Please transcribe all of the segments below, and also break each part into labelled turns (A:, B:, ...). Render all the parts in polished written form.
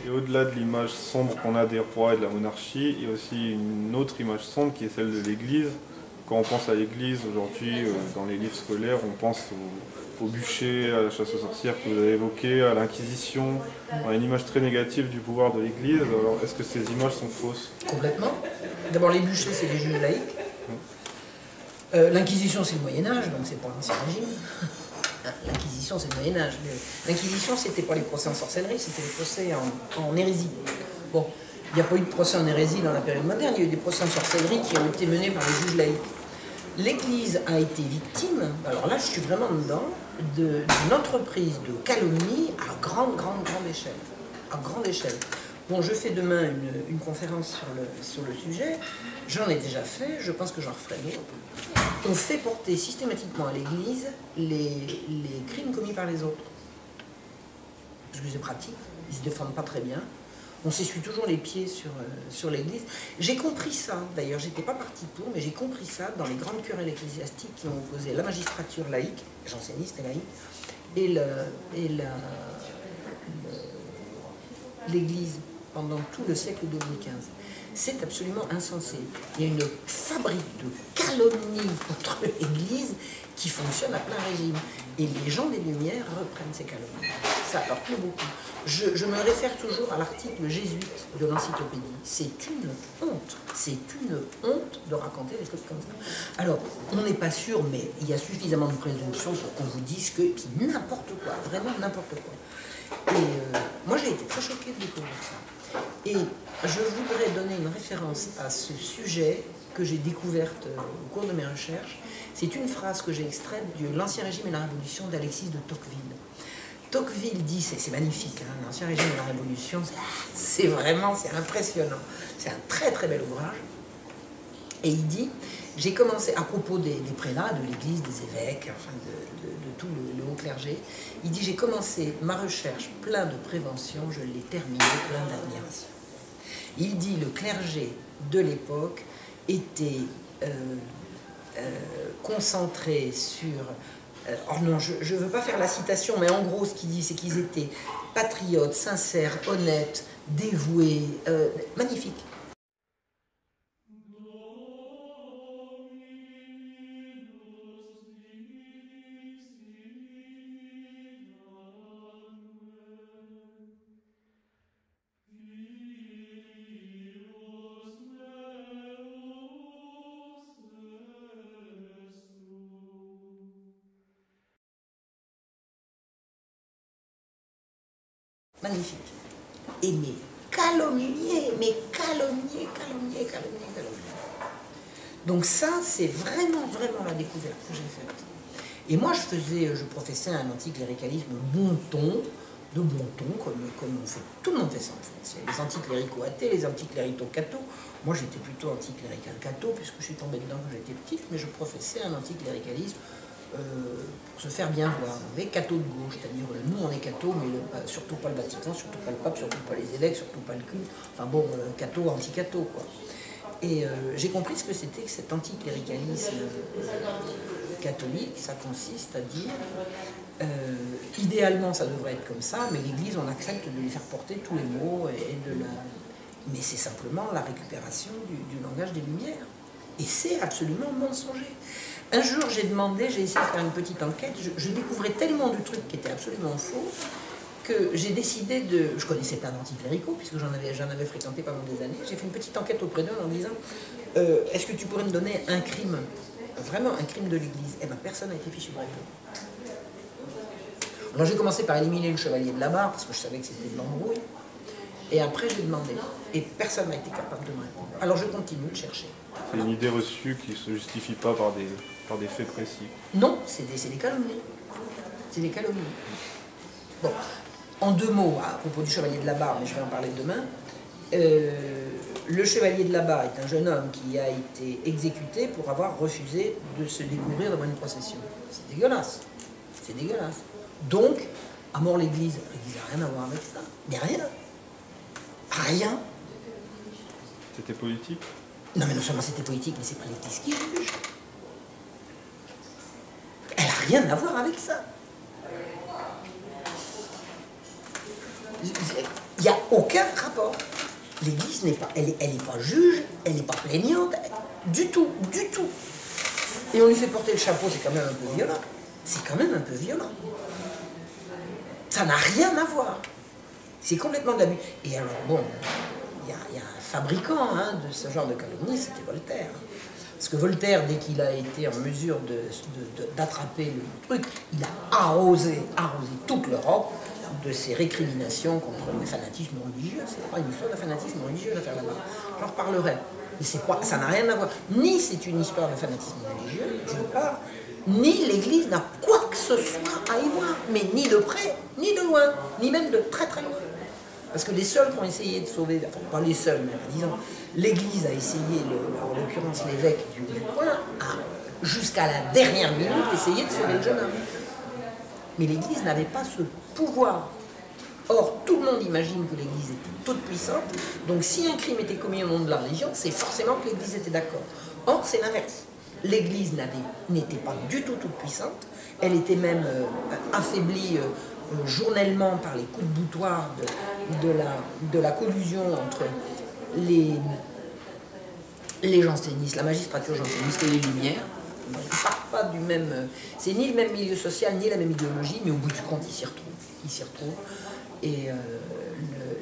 A: Et au-delà de l'image sombre qu'on a des rois et de la monarchie, il y a aussi une autre image sombre qui est celle de l'Église. Quand on pense à l'Église aujourd'hui, dans les livres scolaires, on pense au bûcher, à la chasse aux sorcières que vous avez évoqué, à l'Inquisition. On a une image très négative du pouvoir de l'Église. Alors est-ce que ces images sont fausses?
B: Complètement. D'abord, les bûchers, c'est les juges laïcs. L'Inquisition, c'est le Moyen-Âge, donc c'est pas l'Ancien Régime. L'Inquisition, c'est le Moyen-Âge. L'Inquisition, c'était pas les procès en sorcellerie, c'était les procès en hérésie. Bon, il n'y a pas eu de procès en hérésie dans la période moderne, il y a eu des procès en sorcellerie qui ont été menés par les juges laïcs. L'Église a été victime, alors là je suis vraiment dedans, d'une entreprise de calomnie à grande échelle. À grande échelle. Bon, je fais demain une conférence sur le sujet, j'en ai déjà fait, je pense que j'en referai d'autres. On fait porter systématiquement à l'Église les crimes commis par les autres. Parce que c'est pratique, ils ne se défendent pas très bien. On s'essuie toujours les pieds sur l'Église. J'ai compris ça, d'ailleurs, j'étais pas partie pour, mais j'ai compris ça dans les grandes querelles ecclésiastiques qui ont opposé la magistrature laïque, janséniste et laïque, et l'Église pendant tout le siècle de Louis XV. C'est absolument insensé. Il y a une fabrique de calomnie contre l'Église qui fonctionne à plein régime. Et les gens des Lumières reprennent ces calomnies. Ça leur plaît beaucoup. Je me réfère toujours à l'article jésuite de l'encyclopédie. C'est une honte. C'est une honte de raconter des trucs comme ça. Alors, on n'est pas sûr, mais il y a suffisamment de présomption pour qu'on vous dise que n'importe quoi, vraiment n'importe quoi. Et moi, j'ai été très choquée de découvrir ça. Et je voudrais donner une référence à ce sujet que j'ai découverte au cours de mes recherches. C'est une phrase que j'ai extraite de l'Ancien Régime et la Révolution d'Alexis de Tocqueville. Tocqueville dit, c'est magnifique, hein, l'Ancien Régime et la Révolution, c'est vraiment, c'est impressionnant. C'est un très bel ouvrage. Et il dit, j'ai commencé, à propos des prélats, de l'Église, des évêques, enfin de tout le haut clergé, il dit, j'ai commencé ma recherche plein de prévention, je l'ai terminée plein d'admiration. Il dit, le clergé de l'époque était concentré sur... oh non, je ne veux pas faire la citation, mais en gros, ce qu'il dit, c'est qu'ils étaient patriotes, sincères, honnêtes, dévoués, magnifiques. Magnifique. Et mais calomnier. Donc ça, c'est vraiment la découverte que j'ai faite. Et moi, je professais un anticléricalisme bon ton, comme on fait, tout le monde fait ça en France. Il y a les anticléricaux athées, les anticléricaux cathos. Moi, j'étais plutôt anticlérical catho, puisque je suis tombée dedans quand j'étais petite, mais je professais un anticléricalisme pour se faire bien voir. Vous savez, catho de gauche, c'est-à-dire nous on est catho, mais surtout pas le Vatican, surtout pas le pape, surtout pas les évêques, surtout pas le culte. Enfin bon, catho, anti-catho, quoi. Et j'ai compris ce que c'était que cet anticléricalisme catholique. Ça consiste à dire, idéalement ça devrait être comme ça, mais l'Église on accepte de lui faire porter tous les mots mais c'est simplement la récupération du langage des Lumières. Et c'est absolument mensonger. Un jour, j'ai essayé de faire une petite enquête, je découvrais tellement de trucs qui étaient absolument faux, que j'ai décidé de... Je connaissais pas d'anticléricaux, puisque j'en avais fréquenté pendant des années. J'ai fait une petite enquête auprès d'eux en disant, est-ce que tu pourrais me donner un crime, vraiment un crime de l'Église? Eh bien, personne n'a été fichu de réponse. Alors j'ai commencé par éliminer le chevalier de la barre, parce que je savais que c'était de l'embrouille. Et après, j'ai demandé. Et personne n'a été capable de me répondre. Alors je continue de chercher.
A: C'est une idée reçue qui ne se justifie pas par des faits précis.
B: Non, c'est des calomnies. C'est des calomnies. Bon, en deux mots, à propos du chevalier de la barre, mais je vais en parler demain, le chevalier de la barre est un jeune homme qui a été exécuté pour avoir refusé de se découvrir devant une procession. C'est dégueulasse. C'est dégueulasse. Donc, à mort l'Église. L'Église n'a rien à voir avec ça. Mais rien. Rien.
A: C'était politique?
B: Non, mais non seulement c'était politique, mais c'est pas l'Église qui juge. Elle n'a rien à voir avec ça. Il n'y a aucun rapport. L'Église n'est pas, elle est pas juge, elle n'est pas plaignante, du tout, du tout. Et on lui fait porter le chapeau, c'est quand même un peu violent. C'est quand même un peu violent. Ça n'a rien à voir. C'est complètement de l'abus. Et alors, bon, il y a un fabricant de ce genre de calomnie, c'était Voltaire. Parce que Voltaire, dès qu'il a été en mesure d'attraper le truc, il a arrosé toute l'Europe de ses récriminations contre le fanatisme religieux. C'est pas une histoire de fanatisme religieux d'affaire là-bas. J'en reparlerai. Mais ça n'a rien à voir. Ni c'est une histoire de fanatisme religieux, d'une part, ni l'Église n'a quoi que ce soit à y voir. Mais ni de près, ni de loin, ni même de très très loin. Parce que les seuls qui ont essayé de sauver, enfin pas les seuls, mais disons, l'Église a essayé, en l'occurrence l'évêque du coin, a jusqu'à la dernière minute essayé de sauver le jeune homme. Mais l'Église n'avait pas ce pouvoir. Or, tout le monde imagine que l'Église était toute puissante, donc si un crime était commis au nom de la religion, c'est forcément que l'Église était d'accord. Or, c'est l'inverse. L'Église n'était pas du tout toute puissante, elle était même affaiblie journellement par les coups de boutoir de la collusion entre les jansénistes, la magistrature janséniste et les Lumières. Ils ne partent pas du même... C'est ni le même milieu social, ni la même idéologie, mais au bout du compte, ils s'y retrouvent. Et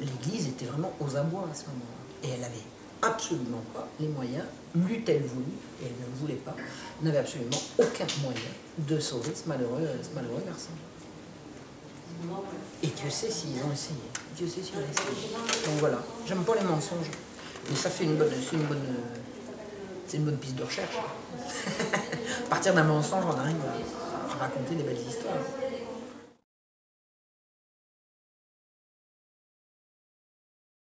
B: l'Église était vraiment aux abois à ce moment-là. Et elle n'avait absolument pas les moyens, l'eût-elle voulu, et elle ne le voulait pas, n'avait absolument aucun moyen de sauver ce malheureux garçon. Et Dieu sait s'ils ont essayé. Dieu sait s'ils ont essayé. Donc voilà, j'aime pas les mensonges, mais ça fait c'est une bonne piste de recherche. À partir d'un mensonge, on arrive à raconter des belles histoires.